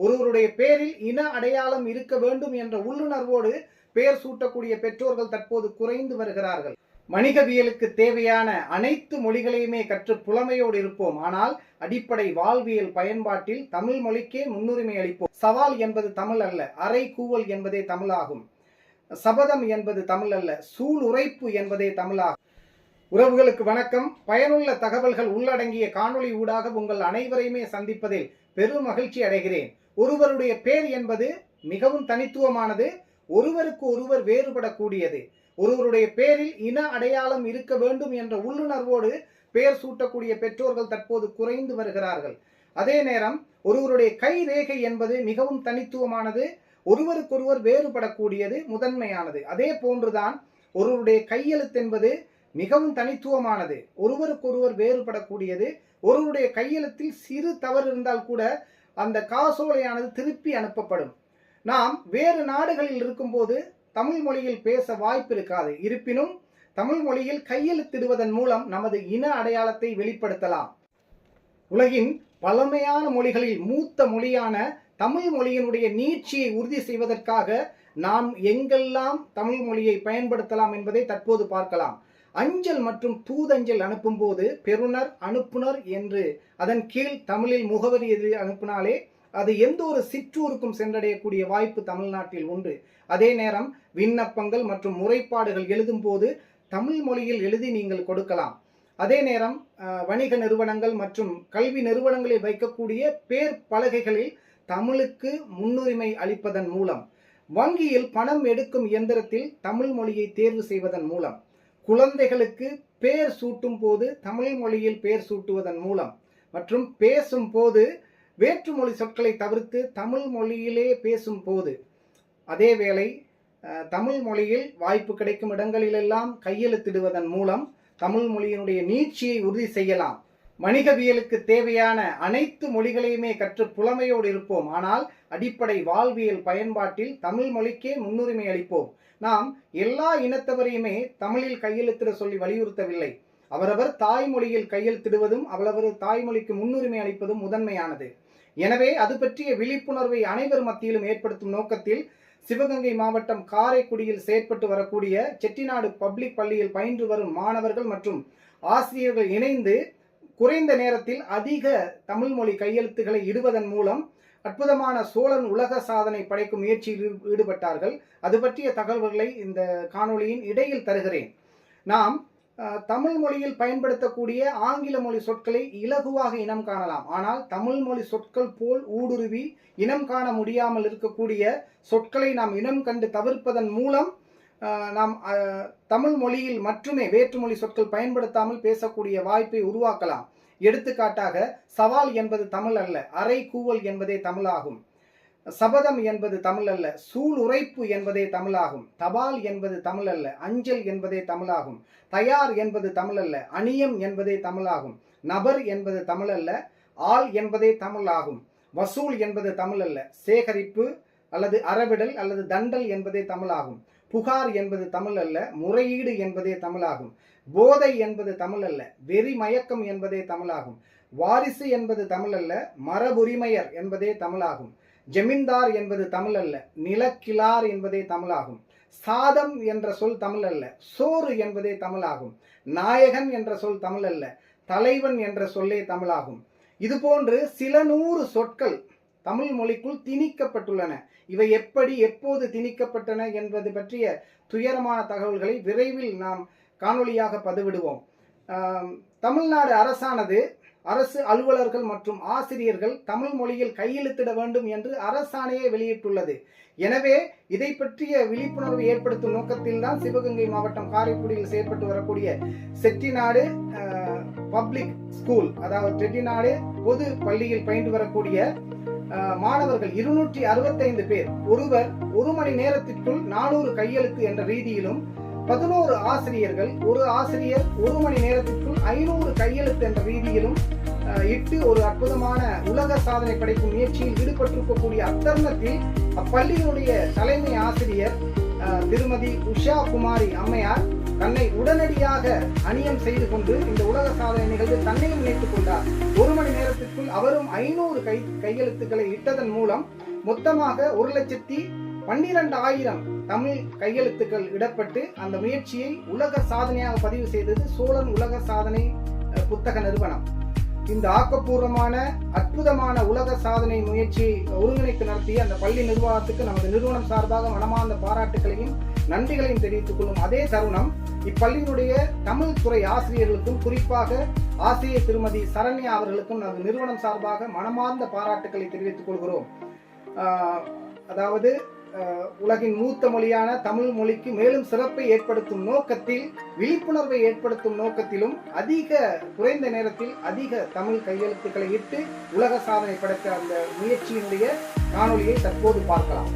ஒருவருடைய பெயரில் இன அடையாளம் இருக்க வேண்டும் என்ற உள்ளுணர்வோடு பெயர் சூட்டக்கூடிய பெற்றோர்கள் தற்போது குறைந்து வருகிறார்கள். வணிகவியலுக்கு தேவையான அனைத்து மொழிகளையுமே கற்று புலமையோடு இருப்போம். ஆனால் அடிப்படை வாழ்வியல் பயன்பாட்டில் தமிழ் மொழிக்கே முன்னுரிமை அளிப்போம். சவால் என்பது தமிழ் அல்ல, அரை கூவல் என்பதே தமிழாகும். சபதம் என்பது தமிழ் அல்ல, சூள் உரைப்பு என்பதே தமிழாகும். உறவுகளுக்கு வணக்கம். பயனுள்ள தகவல்கள் உள்ளடங்கிய காணொளி ஊடாக உங்கள் அனைவரையுமே சந்திப்பதில் பெரும் மகிழ்ச்சி அடைகிறேன். ஒருவருடைய பெயர் என்பது மிகவும் தனித்துவமானது, ஒருவருக்கு ஒருவர் வேறுபடக்கூடியது. ஒருவருடைய பெயரில் இன அடையாளம் இருக்க வேண்டும் என்ற உள்ளுணர்வோடு பெயர் சூட்டக்கூடிய பெற்றோர்கள் தற்போது குறைந்து வருகிறார்கள். அதே நேரம் ஒருவருடைய கை ரேகை என்பது மிகவும் தனித்துவமானது, ஒருவருக்கொருவர் வேறுபடக்கூடியது, முதன்மையானது. அதே போன்றுதான் ஒருவருடைய கையெழுத்து என்பது மிகவும் தனித்துவமானது, ஒருவருக்கொருவர் வேறுபடக்கூடியது. ஒருவருடைய கையெழுத்தில் சிறு தவறு இருந்தால் கூட அந்த காசோலையானது திருப்பி அனுப்பப்படும். நாம் வேறு நாடுகளில் இருக்கும்போது தமிழ் மொழியில் பேச வாய்ப்பு இருக்காது. இருப்பினும் தமிழ் மொழியில் கையெழுத்திடுவதன் மூலம் நமது இன அடையாளத்தை வெளிப்படுத்தலாம். உலகின் பழமையான மொழிகளில் மூத்த மொழியான தமிழ் மொழியினுடைய நீட்சியை உறுதி செய்வதற்காக நாம் எங்கெல்லாம் தமிழ் மொழியை பயன்படுத்தலாம் என்பதை தற்போது பார்க்கலாம். அஞ்சல் மற்றும் தூதஞ்சல் அனுப்பும் போது பெறுநர் அனுப்புனர் என்று அதன் கீழ் தமிழில் முகவரி எழுதி அனுப்பினாலே அது எந்த ஒரு சிற்றூருக்கும் சென்றடையக்கூடிய வாய்ப்பு தமிழ்நாட்டில் உண்டு. அதே நேரம் விண்ணப்பங்கள் மற்றும் முறைப்பாடுகள் எழுதும் போது தமிழ் மொழியில் எழுதி நீங்கள் கொடுக்கலாம். அதே நேரம் வணிக நிறுவனங்கள் மற்றும் கல்வி நிறுவனங்களில் வைக்கக்கூடிய பேர் பலகைகளில் தமிழுக்கு முன்னுரிமை அளிப்பதன் மூலம், வங்கியில் பணம் எடுக்கும் இயந்திரத்தில் தமிழ் மொழியை தேர்வு செய்வதன் மூலம், குழந்தைகளுக்கு பேர் சூட்டும் போது தமிழ் மொழியில் பேர் சூட்டுவதன் மூலம் மற்றும் பேசும் போது வேற்றுமொழி சொற்களை தவிர்த்து தமிழ் மொழியிலே பேசும் போது, அதேவேளை தமிழ் மொழியில் வாய்ப்பு கிடைக்கும் இடங்களிலெல்லாம் கையெழுத்திடுவதன் மூலம் தமிழ் மொழியினுடைய நீட்சியை உறுதி செய்யலாம். வணிகவியலுக்கு தேவையான அனைத்து மொழிகளையுமே கற்று புலமையோடு இருப்போம். ஆனால் அடிப்படை வாழ்வியல் பயன்பாட்டில் தமிழ் மொழிக்கே முன்னுரிமை அளிப்போம். நாம் எல்லா இனத்தவரையுமே தமிழில் கையெழுத்திட சொல்லி வலியுறுத்தவில்லை. அவரவர் தாய்மொழியில் கையெழுத்திடுவதும் அவரவர் தாய்மொழிக்கு முன்னுரிமை அளிப்பதும் முதன்மையானது. எனவே அது பற்றிய விழிப்புணர்வை அனைவர் மத்தியிலும் ஏற்படுத்தும் நோக்கத்தில் சிவகங்கை மாவட்டம் காரைக்குடியில் செயற்பட்டு வரக்கூடிய செட்டிநாடு பப்ளிக் பள்ளியில் பயின்று வரும் மாணவர்கள் மற்றும் ஆசிரியர்கள் இணைந்து குறைந்த நேரத்தில் அதிக தமிழ் மொழி கையெழுத்துக்களை இடுவதன் மூலம் அற்புதமான சோழன் உலக சாதனை படைக்கும் முயற்சியில் ஈடுபட்டார்கள். அது பற்றிய தகவல்களை இந்த காணொளியின் இடையில் தருகிறேன். நாம் தமிழ் மொழியில் பயன்படுத்தக்கூடிய ஆங்கில மொழி சொற்களை இலகுவாக இனம் காணலாம். ஆனால் தமிழ் மொழி சொற்கள் போல் ஊடுருவி இனம் காண முடியாமல் இருக்கக்கூடிய சொற்களை நாம் இனம் கண்டு தவிர்ப்பதன் மூலம் நாம் தமிழ் மொழியில் மட்டுமே வேற்றுமொழி சொற்கள் பயன்படுத்தாமல் பேசக்கூடிய வாய்ப்பை உருவாக்கலாம். எடுத்துக்காட்டாக சவால் என்பது தமிழ் அல்ல, அரை கூவல் என்பதே தமிழாகும். சபதம் என்பது தமிழ் அல்ல, சூள் உரைப்பு என்பதே தமிழாகும். தபால் என்பது தமிழ் அல்ல, அஞ்சல் என்பதே தமிழாகும். தயார் என்பது தமிழ் அல்ல, அணியம் என்பதே தமிழாகும். நபர் என்பது தமிழ் அல்ல, ஆள் என்பதே தமிழாகும். வசூல் என்பது தமிழ் அல்ல, சேகரிப்பு அல்லது அறவிடல் அல்லது தண்டல் என்பதே தமிழாகும். புகார் என்பது தமிழ் அல்ல, முறையீடு என்பதே தமிழாகும். போதை என்பது தமிழ் அல்ல, வெறி மயக்கம் என்பதே தமிழாகும். வாரிசு என்பது தமிழ் அல்ல, மரபுரிமையர் என்பதே தமிழாகும். ஜமீன்தார் என்பது தமிழ் அல்ல, நிலக்கிழார் என்பதே தமிழாகும். சாதம் என்ற சொல் தமிழ் அல்ல, சோறு என்பதே தமிழாகும். நாயகன் என்ற சொல் தமிழ் அல்ல, தலைவன் என்ற சொல்லே தமிழாகும். இதுபோன்று சில நூறு சொற்கள் தமிழ் மொழிக்குள் திணிக்கப்பட்டுள்ளன. இவை எப்படி எப்போது திணிக்கப்பட்டன என்பது பற்றிய துயரமான தகவல்களை விரைவில் நாம் காணொளியாக பதிவிடுவோம். தமிழ்நாடு அரசானது அரசு அலுவலர்கள் மற்றும் ஆசிரியர்கள் தமிழ் மொழியில் கையெழுத்திட வேண்டும் என்று அரசாணையை வெளியிட்டுள்ளது. எனவே இதை பற்றிய விழிப்புணர்வு ஏற்படுத்தும் நோக்கத்தில் தான் சிவகங்கை மாவட்டம் காரைக்குடியில் செயற்பட்டு வரக்கூடிய செட்டிநாடு பப்ளிக் ஸ்கூல், அதாவது செட்டிநாடு பொது பள்ளியில் பயின்று வரக்கூடிய மாணவர்கள் 265 பேர், ஒருவர் 1 மணி நேரத்திற்குள் 400 கையெழுத்து என்ற ரீதியிலும், 11 ஆசிரியர்கள், ஒரு ஆசிரியர் 1 மணி நேரத்திற்குள் 500 கையெழுத்து என்ற ரீதியிலும் இட்டு ஒரு அற்புதமான உலக சாதனை படைக்கும் முயற்சியில் ஈடுபட்டிருக்கக்கூடிய அத்தருணத்தில் அப்பள்ளியினுடைய தலைமை ஆசிரியர் திருமதி உஷா குமாரி அம்மையார் தன்னை உடனடியாக அணியம் செய்து கொண்டு இந்த உலக சாதனை நிகழ்வில் தன்னையும் இணைத்துக் கொண்டார். 1 மணி நேரத்திற்குள் அவரும் 500 கையெழுத்துக்களை இட்டதன் மூலம் மொத்தமாக 1,12,000 தமிழ் கையெழுத்துக்கள் இடப்பட்டு அந்த முயற்சியை உலக சாதனையாக பதிவு செய்தது சோழன் உலக சாதனை புத்தக நிறுவனம். இந்த ஆக்கப்பூர்வமான அற்புதமான உலக சாதனை முயற்சியை ஒருங்கிணைத்து நடத்திய அந்த பள்ளி நிர்வாகத்துக்கு நமது நிறுவனம் சார்பாக மனமார்ந்த பாராட்டுகளையும் நன்றிகளையும் தெரிவித்துக் கொள்ளும் அதே தருணம் இப்பள்ளியினுடைய தமிழ் துறை ஆசிரியர்களுக்கும் குறிப்பாக ஆசிரியர் திருமதி சரண்யா அவர்களுக்கும் நமது நிறுவனம் சார்பாக மனமார்ந்த பாராட்டுகளை தெரிவித்துக் கொள்கிறோம். அதாவது உலகின் மூத்த மொழியான தமிழ் மொழிக்கு மேலும் சிறப்பை ஏற்படுத்தும் நோக்கத்தில், விழிப்புணர்வை ஏற்படுத்தும் நோக்கத்திலும் குறைந்த நேரத்தில் அதிக தமிழ் கையெழுத்துக்களை இட்டு உலக சாதனை படைத்த அந்த முயற்சியினுடைய காணொலியை தற்போது பார்க்கலாம்.